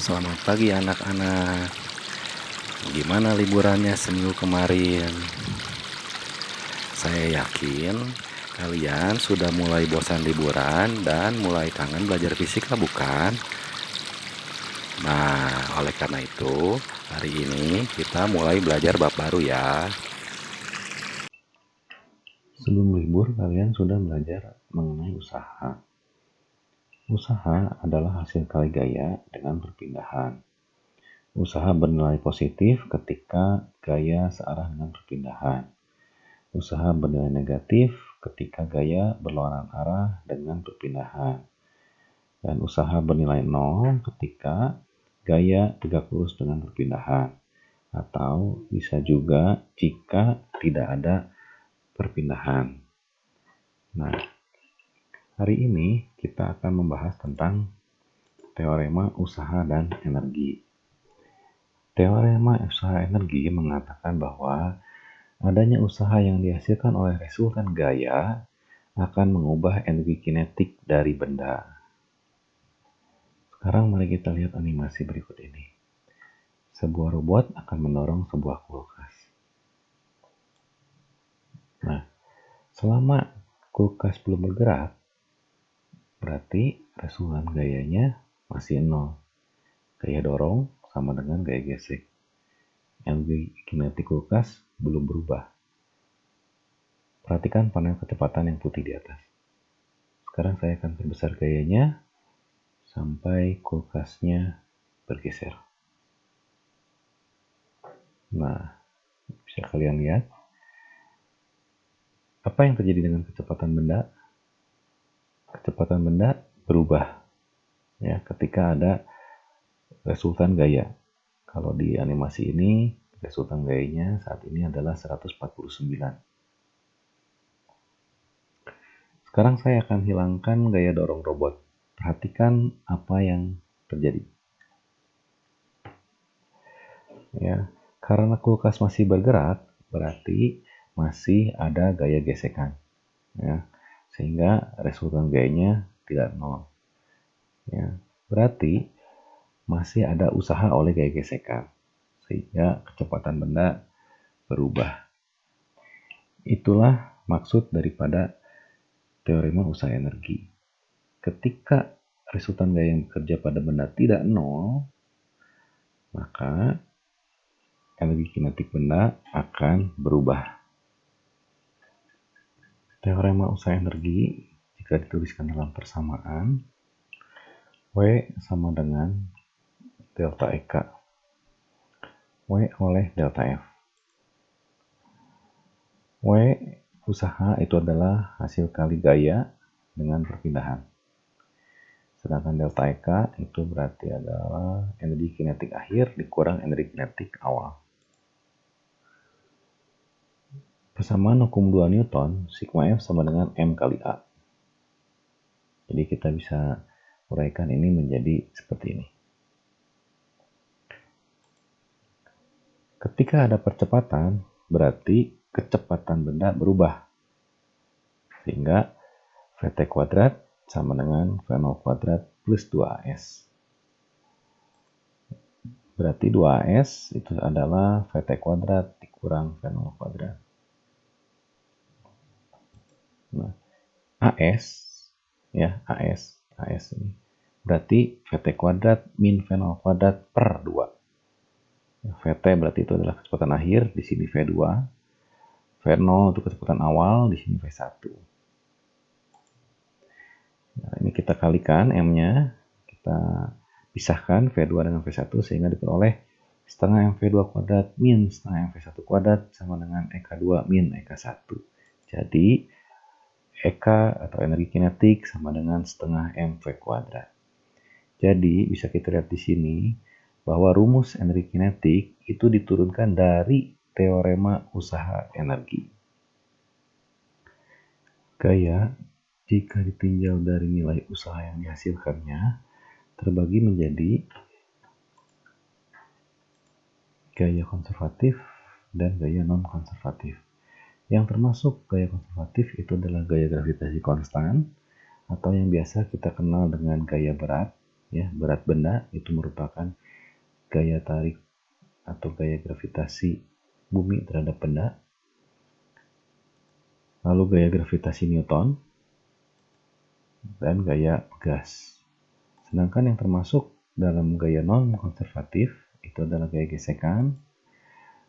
Selamat pagi anak-anak. Gimana liburannya seminggu kemarin? Saya yakin kalian sudah mulai bosan liburan dan mulai kangen belajar fisika, bukan? Nah, oleh karena itu, hari ini kita mulai belajar bab baru ya. Sebelum libur, kalian sudah belajar mengenai usaha. Usaha adalah hasil kali gaya dengan perpindahan. Usaha bernilai positif ketika gaya searah dengan perpindahan. Usaha bernilai negatif ketika gaya berlawanan arah dengan perpindahan. Dan usaha bernilai 0 ketika gaya tegak lurus dengan perpindahan. Atau bisa juga jika tidak ada perpindahan. Nah, hari ini kita akan membahas tentang teorema usaha dan energi. Teorema usaha energi mengatakan bahwa adanya usaha yang dihasilkan oleh resultan gaya akan mengubah energi kinetik dari benda. Sekarang mari kita lihat animasi berikut ini. Sebuah robot akan mendorong sebuah kulkas. Nah, selama kulkas belum bergerak, berarti resultan gayanya masih 0. Gaya dorong sama dengan gaya gesek. Energi kinetik kulkas belum berubah. Perhatikan panel kecepatan yang putih di atas. Sekarang saya akan perbesar gayanya sampai kulkasnya bergeser. Nah, bisa kalian lihat apa yang terjadi dengan kecepatan benda? Kecepatan benda berubah ya ketika ada resultan gaya. Kalau di animasi ini resultan gayanya saat ini adalah 149. Sekarang saya akan hilangkan gaya dorong robot. Perhatikan apa yang terjadi. Ya, karena kulkas masih bergerak, berarti masih ada gaya gesekan. Ya, sehingga resultan gayanya tidak 0. Ya, berarti masih ada usaha oleh gaya gesekan, sehingga kecepatan benda berubah. Itulah maksud daripada teorema usaha energi. Ketika resultan gaya yang bekerja pada benda tidak 0, maka energi kinetik benda akan berubah. Teorema usaha energi jika dituliskan dalam persamaan, W sama dengan delta EK. W oleh delta F. W usaha itu adalah hasil kali gaya dengan perpindahan. Sedangkan delta EK itu berarti adalah energi kinetik akhir dikurang energi kinetik awal. Persamaan hukum 2 Newton, sigma F sama dengan M kali A. Jadi kita bisa uraikan ini menjadi seperti ini. Ketika ada percepatan, berarti kecepatan benda berubah. Sehingga Vt kuadrat sama dengan V0 kuadrat plus 2AS. Berarti 2AS itu adalah Vt kuadrat dikurang V0 kuadrat. Nah, AS ini berarti Vt kuadrat min V0 kuadrat per 2. Vt berarti itu adalah kecepatan akhir, di sini V2. V0 itu kecepatan awal, di sini V1. Nah, ini kita kalikan M-nya, kita pisahkan V2 dengan V1 sehingga diperoleh setengah MV2 kuadrat min setengah MV1 kuadrat sama dengan EK2 min EK1. Jadi EK atau energi kinetik sama dengan setengah MV kuadrat. Jadi bisa kita lihat di sini bahwa rumus energi kinetik itu diturunkan dari teorema usaha energi. Gaya jika ditinjau dari nilai usaha yang dihasilkannya terbagi menjadi gaya konservatif dan gaya non-konservatif. Yang termasuk gaya konservatif itu adalah gaya gravitasi konstan atau yang biasa kita kenal dengan gaya berat Ya, berat benda itu merupakan gaya tarik atau gaya gravitasi bumi terhadap benda. Lalu gaya gravitasi Newton dan gaya gas. Sedangkan yang termasuk dalam gaya non-konservatif itu adalah gaya gesekan,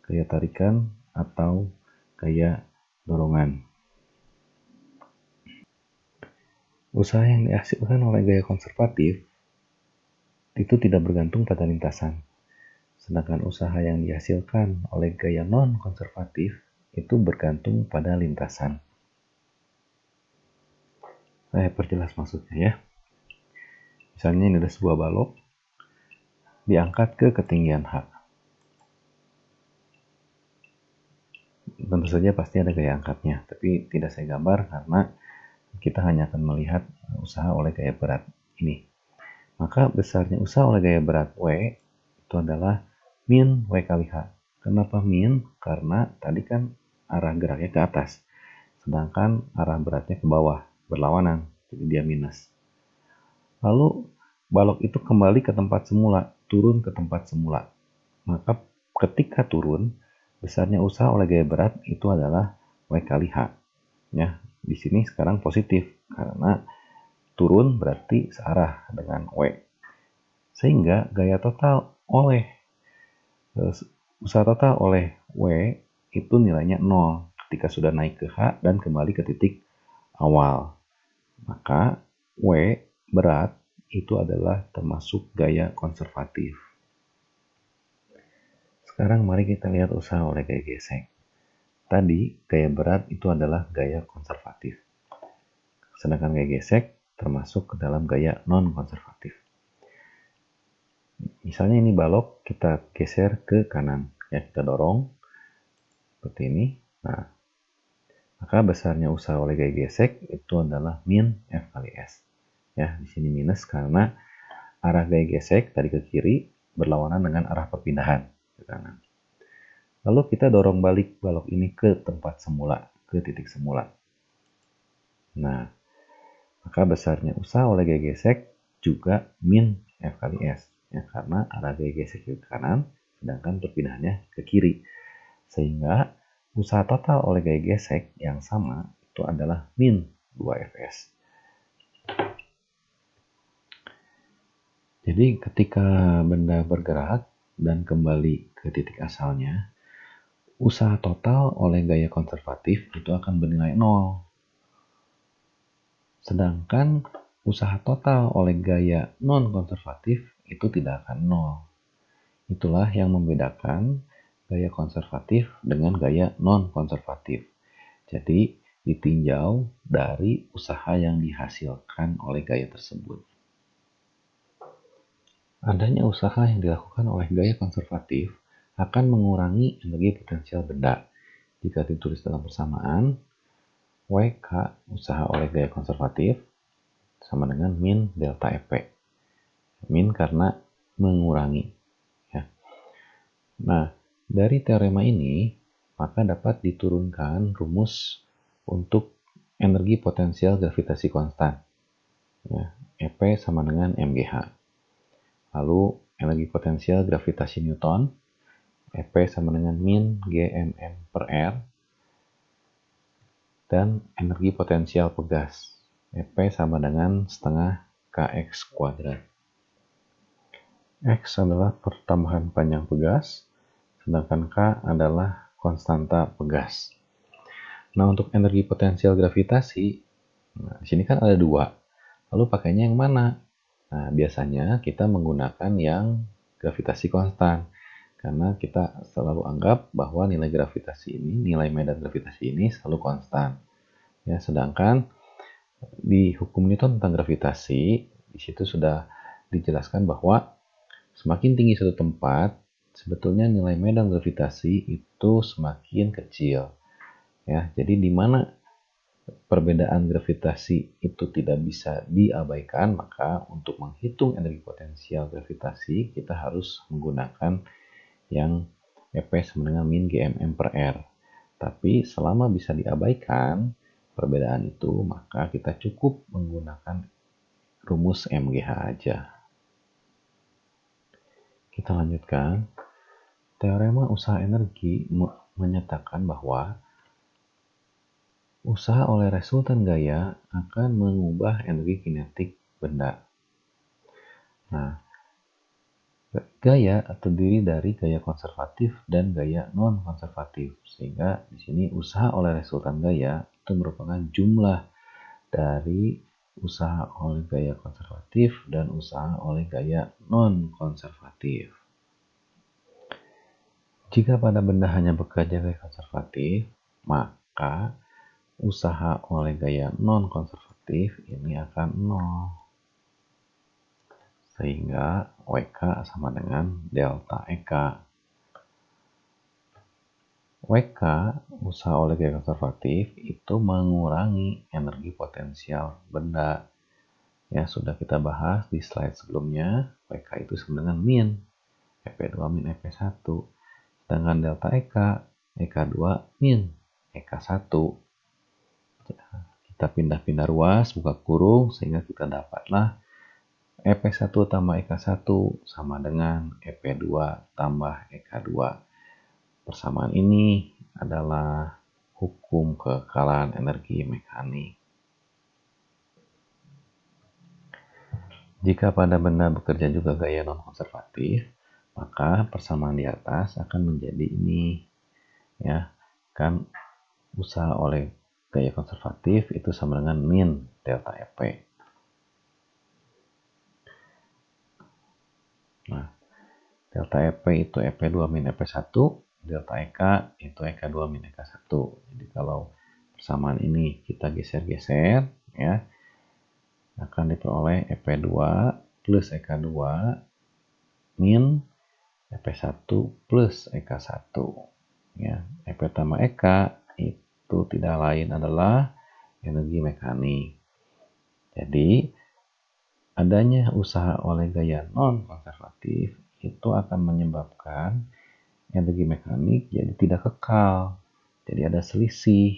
gaya tarikan, atau gaya dorongan. Usaha yang dihasilkan oleh gaya konservatif itu tidak bergantung pada lintasan. Sedangkan usaha yang dihasilkan oleh gaya non-konservatif itu bergantung pada lintasan. Saya perjelas maksudnya ya. Misalnya ini ada sebuah balok diangkat ke ketinggian H. Tentu saja pasti ada gaya angkatnya, tapi tidak saya gambar karena kita hanya akan melihat usaha oleh gaya berat ini. Maka besarnya usaha oleh gaya berat W itu adalah min W kali H. Kenapa min? Karena tadi kan arah geraknya ke atas, sedangkan arah beratnya ke bawah, berlawanan, jadi dia minus. Lalu balok itu kembali ke tempat semula, turun ke tempat semula. Maka ketika turun, besarnya usaha oleh gaya berat itu adalah W kali H. Ya, di sini sekarang positif karena turun berarti searah dengan W. Sehingga gaya total oleh usaha total oleh W itu nilainya 0 ketika sudah naik ke H dan kembali ke titik awal. Maka W berat itu adalah termasuk gaya konservatif. Sekarang mari kita lihat usaha oleh gaya gesek. Tadi gaya berat itu adalah gaya konservatif. Sedangkan gaya gesek termasuk ke dalam gaya non-konservatif. Misalnya ini balok kita geser ke kanan, ya kita dorong seperti ini. Nah, maka besarnya usaha oleh gaya gesek itu adalah min F kali S. Ya, di sini minus karena arah gaya gesek tadi ke kiri berlawanan dengan arah perpindahan ke kanan. Lalu kita dorong balik balok ini ke tempat semula, ke titik semula. Nah, maka besarnya usaha oleh gaya gesek juga min F kali S. Ya, karena arah gaya gesek ke kanan, sedangkan perpindahannya ke kiri. Sehingga usaha total oleh gaya gesek yang sama itu adalah min 2Fs. Jadi ketika benda bergerak dan kembali ke titik asalnya, usaha total oleh gaya konservatif itu akan bernilai 0. Sedangkan usaha total oleh gaya non-konservatif itu tidak akan 0. Itulah yang membedakan gaya konservatif dengan gaya non-konservatif. Jadi ditinjau dari usaha yang dihasilkan oleh gaya tersebut. Adanya usaha yang dilakukan oleh gaya konservatif akan mengurangi energi potensial benda. Jika ditulis dalam persamaan, WK usaha oleh gaya konservatif sama dengan min delta Fp. Min karena mengurangi. Ya. Nah, dari teorema ini, maka dapat diturunkan rumus untuk energi potensial gravitasi konstan. Ya, Ep sama dengan mgh. Lalu energi potensial gravitasi Newton, Ep sama dengan min gmm per R. Dan energi potensial pegas, Ep sama dengan setengah kx kuadrat. X adalah pertambahan panjang pegas, sedangkan K adalah konstanta pegas. Nah, untuk energi potensial gravitasi, di sini kan ada 2. Lalu pakainya yang mana? Nah, biasanya kita menggunakan yang gravitasi konstan. Karena kita selalu anggap bahwa nilai gravitasi ini, nilai medan gravitasi ini selalu konstan. Ya, sedangkan di hukum Newton tentang gravitasi, di situ sudah dijelaskan bahwa semakin tinggi suatu tempat, sebetulnya nilai medan gravitasi itu semakin kecil. Ya, jadi di mana perbedaan gravitasi itu tidak bisa diabaikan, maka untuk menghitung energi potensial gravitasi kita harus menggunakan yang Ep sama dengan min gmm per R. Tapi selama bisa diabaikan perbedaan itu, maka kita cukup menggunakan rumus MGH aja. Kita lanjutkan. Teorema usaha energi menyatakan bahwa usaha oleh resultan gaya akan mengubah energi kinetik benda. Nah, gaya terdiri dari gaya konservatif dan gaya non-konservatif, sehingga di sini usaha oleh resultan gaya itu merupakan jumlah dari usaha oleh gaya konservatif dan usaha oleh gaya non-konservatif. Jika pada benda hanya bekerja gaya konservatif, maka usaha oleh gaya non-konservatif ini akan 0. Sehingga WK sama dengan delta EK. WK, usaha oleh gaya konservatif, itu mengurangi energi potensial benda. Ya, sudah kita bahas di slide sebelumnya, WK itu sama dengan min, EP2 min EP1. Sedangkan delta EK, EK2 min EK1. Kita pindah-pindah ruas, buka kurung, sehingga kita dapatlah EP1 tambah EK1 sama dengan EP2 tambah EK2. Persamaan ini adalah hukum kekekalan energi mekanik. Jika pada benda bekerja juga gaya non-konservatif, maka persamaan di atas akan menjadi ini. Ya, kan usaha oleh gaya konservatif itu sama dengan min delta EP. Nah, delta EP itu EP2 min EP1, delta EK itu EK2 min EK1. Jadi kalau persamaan ini kita geser-geser, ya, akan diperoleh EP2 plus EK2 min EP1 plus EK1. Ya, EP tambah EK itu tidak lain adalah energi mekanik. Jadi, adanya usaha oleh gaya non-konservatif itu akan menyebabkan energi mekanik jadi tidak kekal. Jadi ada selisih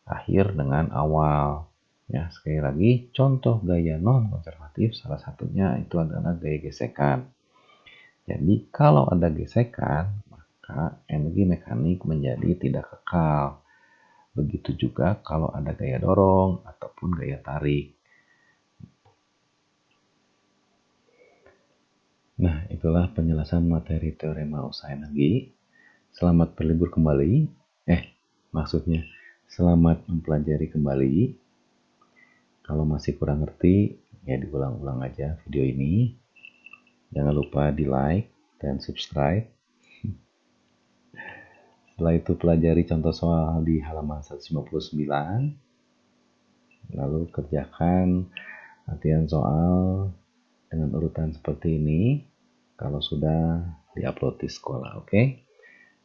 akhir dengan awal. Ya, sekali lagi, contoh gaya non-konservatif salah satunya itu adalah gaya gesekan. Jadi kalau ada gesekan, maka energi mekanik menjadi tidak kekal. Begitu juga kalau ada gaya dorong ataupun gaya tarik. Nah, itulah penjelasan materi teorema usaha energi. Selamat berlibur kembali. Maksudnya selamat mempelajari kembali. Kalau masih kurang ngerti, ya diulang-ulang aja video ini. Jangan lupa di like dan subscribe. Setelah itu pelajari contoh soal di halaman 159. Lalu kerjakan latihan soal dengan urutan seperti ini. Kalau sudah diupload di sekolah, oke?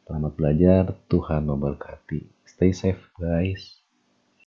Selamat belajar, Tuhan memberkati. Stay safe guys.